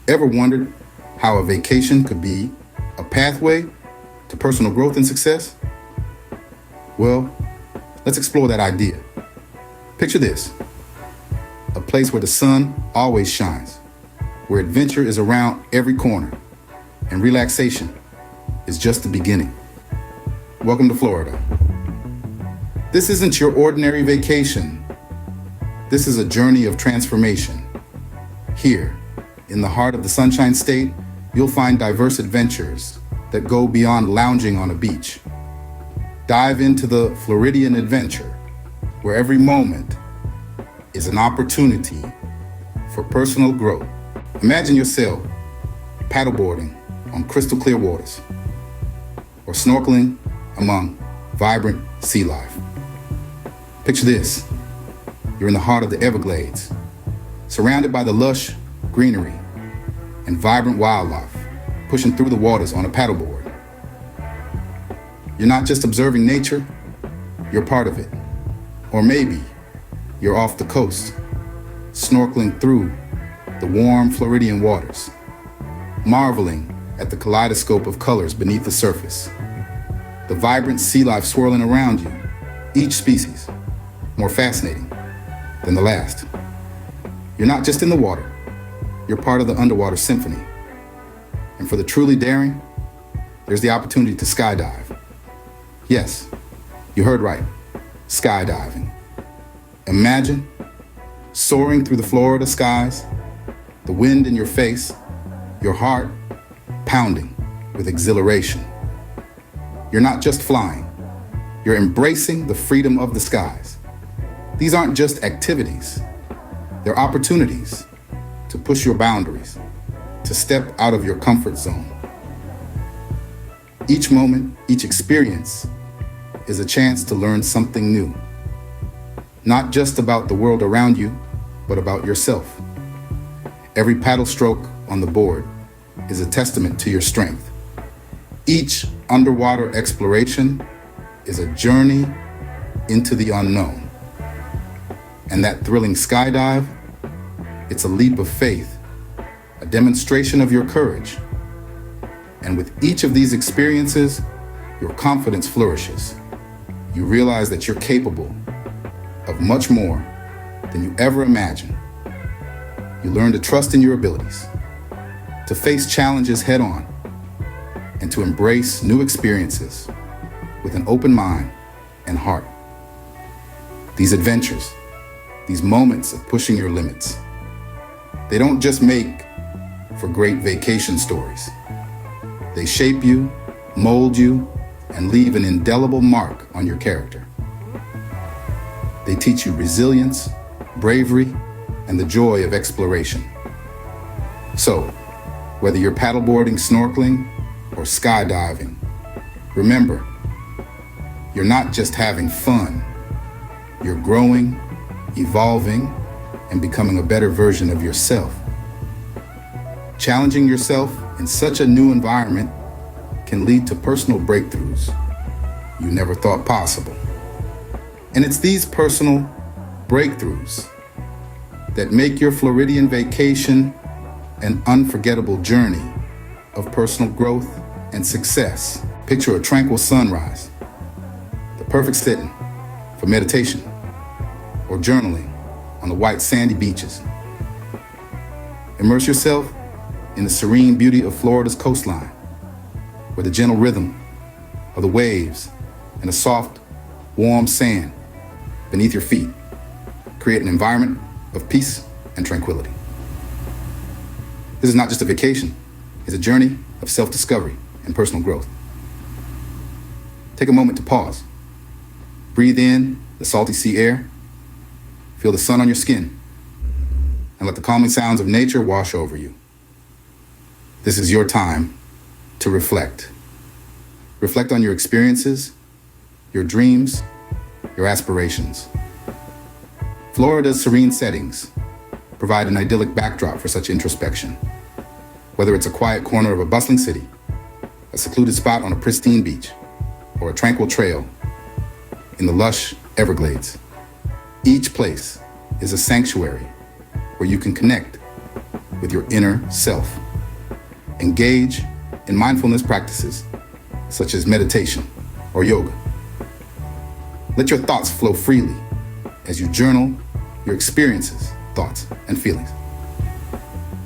Ever wondered how a vacation could be a pathway to personal growth and success? Well, let's explore that idea. Picture this: a place where the sun always shines, where adventure is around every corner, and relaxation is just the beginning. Welcome to Florida. This isn't your ordinary vacation. This is a journey of transformation. Here, in the heart of the Sunshine State, you'll find diverse adventures that go beyond lounging on a beach. Dive into the Floridian adventure, where every moment is an opportunity for personal growth. Imagine yourself paddleboarding on crystal clear waters, or snorkeling among vibrant sea life. Picture this: you're in the heart of the Everglades, surrounded by the lush greenery and vibrant wildlife, pushing through the waters on a paddleboard. You're not just observing nature, you're part of it. Or maybe you're off the coast, snorkeling through the warm Floridian waters, marveling at the kaleidoscope of colors beneath the surface, the vibrant sea life swirling around you, each species more fascinating than the last. You're not just in the water, you're part of the underwater symphony. And for the truly daring, there's the opportunity to skydive. Yes, you heard right, skydiving. Imagine soaring through the Florida skies, the wind in your face, your heart pounding with exhilaration. You're not just flying, you're embracing the freedom of the skies. These aren't just activities, they're opportunities to push your boundaries, to step out of your comfort zone. Each moment, each experience is a chance to learn something new. Not just about the world around you, but about yourself. Every paddle stroke on the board is a testament to your strength. Each underwater exploration is a journey into the unknown. And that thrilling skydive, it's a leap of faith, a demonstration of your courage. And with each of these experiences, your confidence flourishes. You realize that you're capable of much more than you ever imagined. You learn to trust in your abilities, to face challenges head on, and to embrace new experiences with an open mind and heart. These adventures, these moments of pushing your limits, they don't just make for great vacation stories. They shape you, mold you, and leave an indelible mark on your character. They teach you resilience, bravery, and the joy of exploration. So, whether you're paddleboarding, snorkeling, or skydiving, remember, you're not just having fun. You're growing, evolving, and becoming a better version of yourself. Challenging yourself in such a new environment can lead to personal breakthroughs you never thought possible. And it's these personal breakthroughs that make your Floridian vacation an unforgettable journey of personal growth and success. Picture a tranquil sunrise, the perfect setting for meditation or journaling on the white sandy beaches. Immerse yourself in the serene beauty of Florida's coastline, where the gentle rhythm of the waves and the soft, warm sand beneath your feet create an environment of peace and tranquility. This is not just a vacation, it's a journey of self-discovery and personal growth. Take a moment to pause. Breathe in the salty sea air, feel the sun on your skin, and let the calming sounds of nature wash over you. This is your time to reflect. Reflect on your experiences, your dreams, your aspirations. Florida's serene settings provide an idyllic backdrop for such introspection. Whether it's a quiet corner of a bustling city, a secluded spot on a pristine beach, or a tranquil trail in the lush Everglades, each place is a sanctuary where you can connect with your inner self. Engage in mindfulness practices such as meditation or yoga. Let your thoughts flow freely as you journal your experiences, thoughts, and feelings.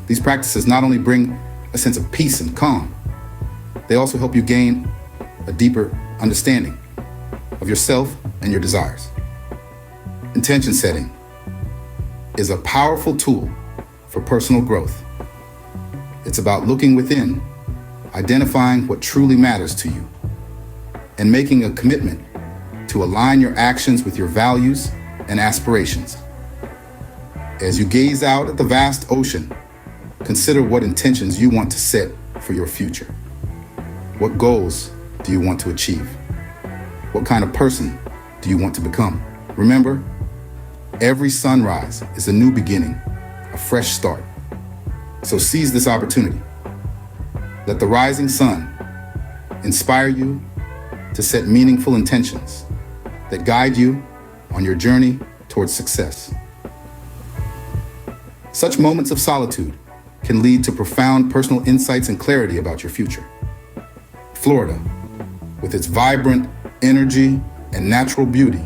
These practices not only bring a sense of peace and calm, they also help you gain a deeper understanding of yourself and your desires. Intention setting is a powerful tool for personal growth. It's about looking within, identifying what truly matters to you, and making a commitment to align your actions with your values and aspirations. As you gaze out at the vast ocean, consider what intentions you want to set for your future. What goals do you want to achieve? What kind of person do you want to become? Remember, every sunrise is a new beginning, a fresh start. So seize this opportunity. Let the rising sun inspire you to set meaningful intentions that guide you on your journey towards success. Such moments of solitude can lead to profound personal insights and clarity about your future. Florida, with its vibrant energy and natural beauty,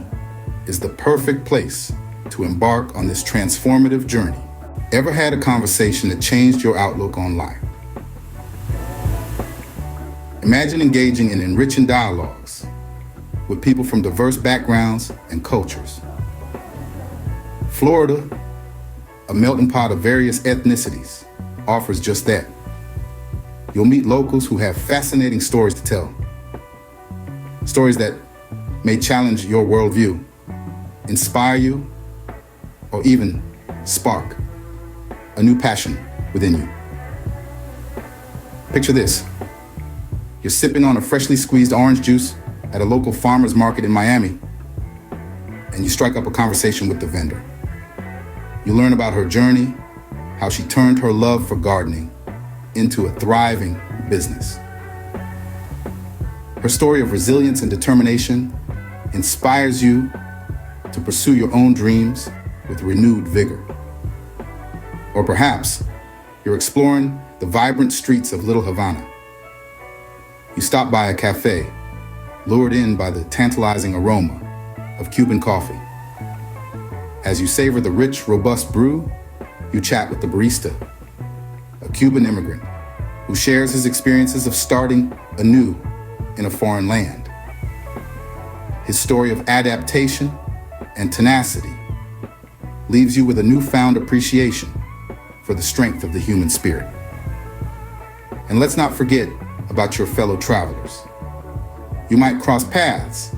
is the perfect place to embark on this transformative journey. Ever had a conversation that changed your outlook on life? Imagine engaging in enriching dialogues with people from diverse backgrounds and cultures. Florida, a melting pot of various ethnicities, offers just that. You'll meet locals who have fascinating stories to tell. Stories that may challenge your worldview, inspire you, or even spark a new passion within you. Picture this. You're sipping on a freshly squeezed orange juice at a local farmer's market in Miami, and you strike up a conversation with the vendor. You learn about her journey, how she turned her love for gardening into a thriving business. Her story of resilience and determination inspires you to pursue your own dreams with renewed vigor. Or perhaps you're exploring the vibrant streets of Little Havana. You stop by a cafe, lured in by the tantalizing aroma of Cuban coffee. As you savor the rich, robust brew, you chat with the barista, a Cuban immigrant who shares his experiences of starting anew in a foreign land. His story of adaptation and tenacity leaves you with a newfound appreciation for the strength of the human spirit. And let's not forget about your fellow travelers. You might cross paths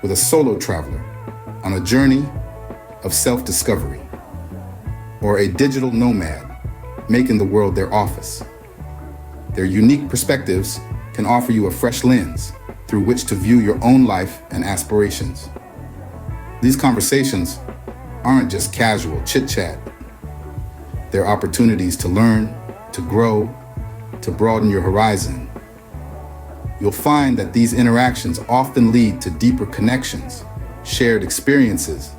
with a solo traveler on a journey of self-discovery, or a digital nomad making the world their office. Their unique perspectives can offer you a fresh lens through which to view your own life and aspirations. These conversations aren't just casual chit-chat. They're opportunities to learn, to grow, to broaden your horizon. You'll find that these interactions often lead to deeper connections, shared experiences,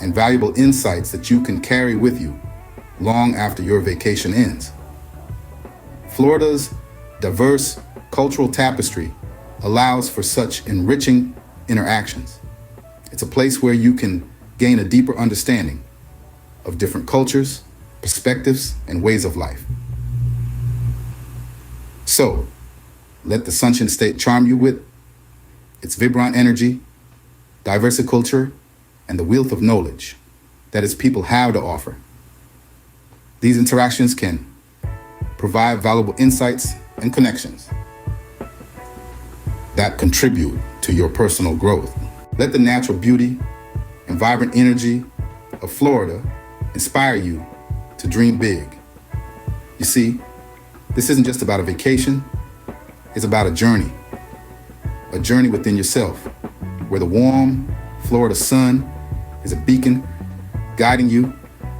and valuable insights that you can carry with you long after your vacation ends. Florida's diverse cultural tapestry allows for such enriching interactions. It's a place where you can gain a deeper understanding of different cultures, perspectives, and ways of life. So, let the Sunshine State charm you with its vibrant energy, diverse culture, and the wealth of knowledge that its people have to offer. These interactions can provide valuable insights and connections that contribute to your personal growth. Let the natural beauty and vibrant energy of Florida inspire you to dream big. You see, this isn't just about a vacation, it's about a journey within yourself, where the warm Florida sun is a beacon guiding you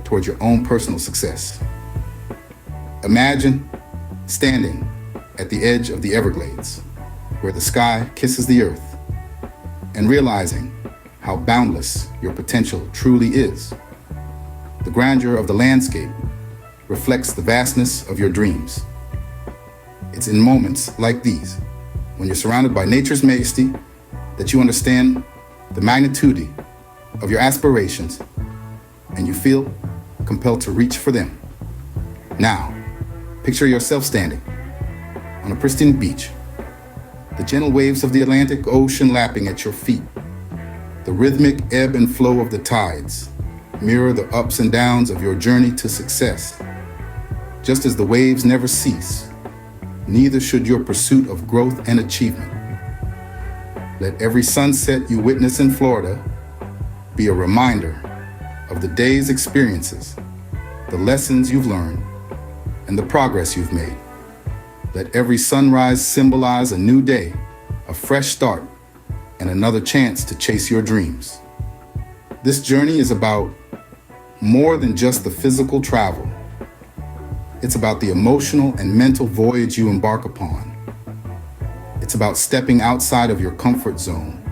towards your own personal success. Imagine standing at the edge of the Everglades, where the sky kisses the earth, and realizing how boundless your potential truly is. The grandeur of the landscape reflects the vastness of your dreams. It's in moments like these, when you're surrounded by nature's majesty, that you understand the magnitude of your aspirations and you feel compelled to reach for them. Now, picture yourself standing on a pristine beach, the gentle waves of the Atlantic Ocean lapping at your feet. The rhythmic ebb and flow of the tides mirror the ups and downs of your journey to success. Just as the waves never cease, neither should your pursuit of growth and achievement. Let every sunset you witness in Florida be a reminder of the day's experiences, the lessons you've learned, and the progress you've made. Let every sunrise symbolize a new day, a fresh start, and another chance to chase your dreams. This journey is about more than just the physical travel. It's about the emotional and mental voyage you embark upon. It's about stepping outside of your comfort zone,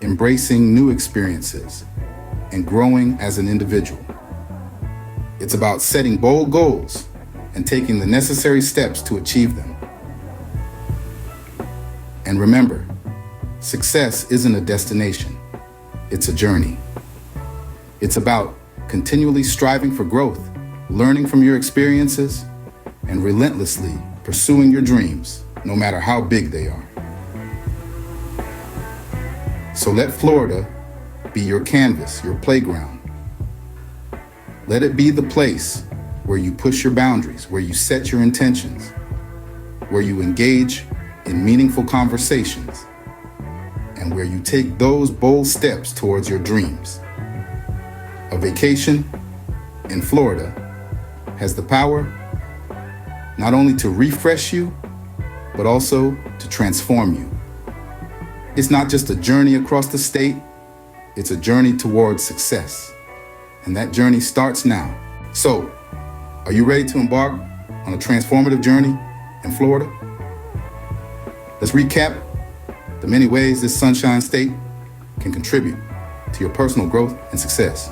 embracing new experiences, and growing as an individual. It's about setting bold goals and taking the necessary steps to achieve them. And remember, success isn't a destination, it's a journey. It's about continually striving for growth, learning from your experiences, and relentlessly pursuing your dreams, no matter how big they are. So let Florida be your canvas, your playground. Let it be the place where you push your boundaries, where you set your intentions, where you engage in meaningful conversations, and where you take those bold steps towards your dreams. A vacation in Florida has the power not only to refresh you, but also to transform you. It's not just a journey across the state, it's a journey towards success. And that journey starts now. So, are you ready to embark on a transformative journey in Florida? Let's recap the many ways this Sunshine State can contribute to your personal growth and success.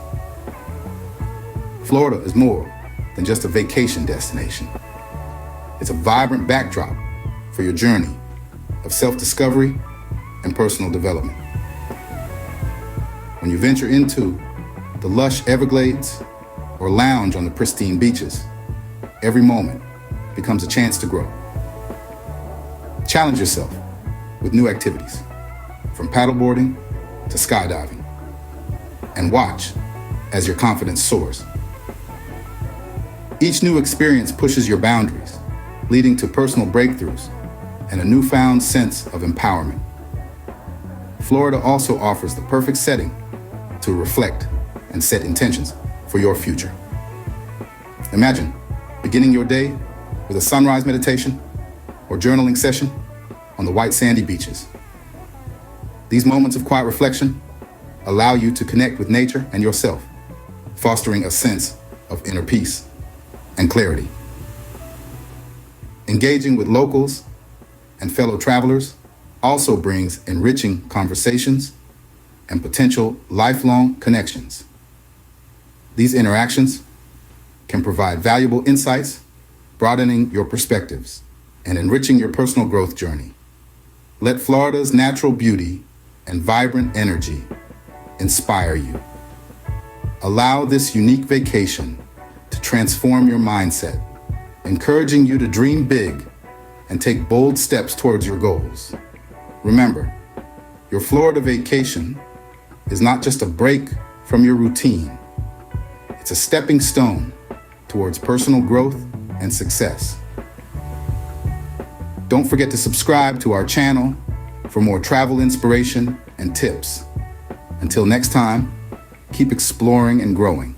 Florida is more than just a vacation destination. It's a vibrant backdrop for your journey of self-discovery and personal development. When you venture into the lush Everglades or lounge on the pristine beaches, every moment becomes a chance to grow. Challenge yourself with new activities, from paddleboarding to skydiving, and watch as your confidence soars. Each new experience pushes your boundaries, leading to personal breakthroughs and a newfound sense of empowerment. Florida also offers the perfect setting to reflect and set intentions for your future. Imagine beginning your day with a sunrise meditation or journaling session on the white sandy beaches. These moments of quiet reflection allow you to connect with nature and yourself, fostering a sense of inner peace and clarity. Engaging with locals and fellow travelers also brings enriching conversations and potential lifelong connections. These interactions can provide valuable insights, broadening your perspectives and enriching your personal growth journey. Let Florida's natural beauty and vibrant energy inspire you. Allow this unique vacation to transform your mindset, encouraging you to dream big and take bold steps towards your goals. Remember, your Florida vacation is not just a break from your routine. It's a stepping stone towards personal growth and success. Don't forget to subscribe to our channel for more travel inspiration and tips. Until next time, keep exploring and growing.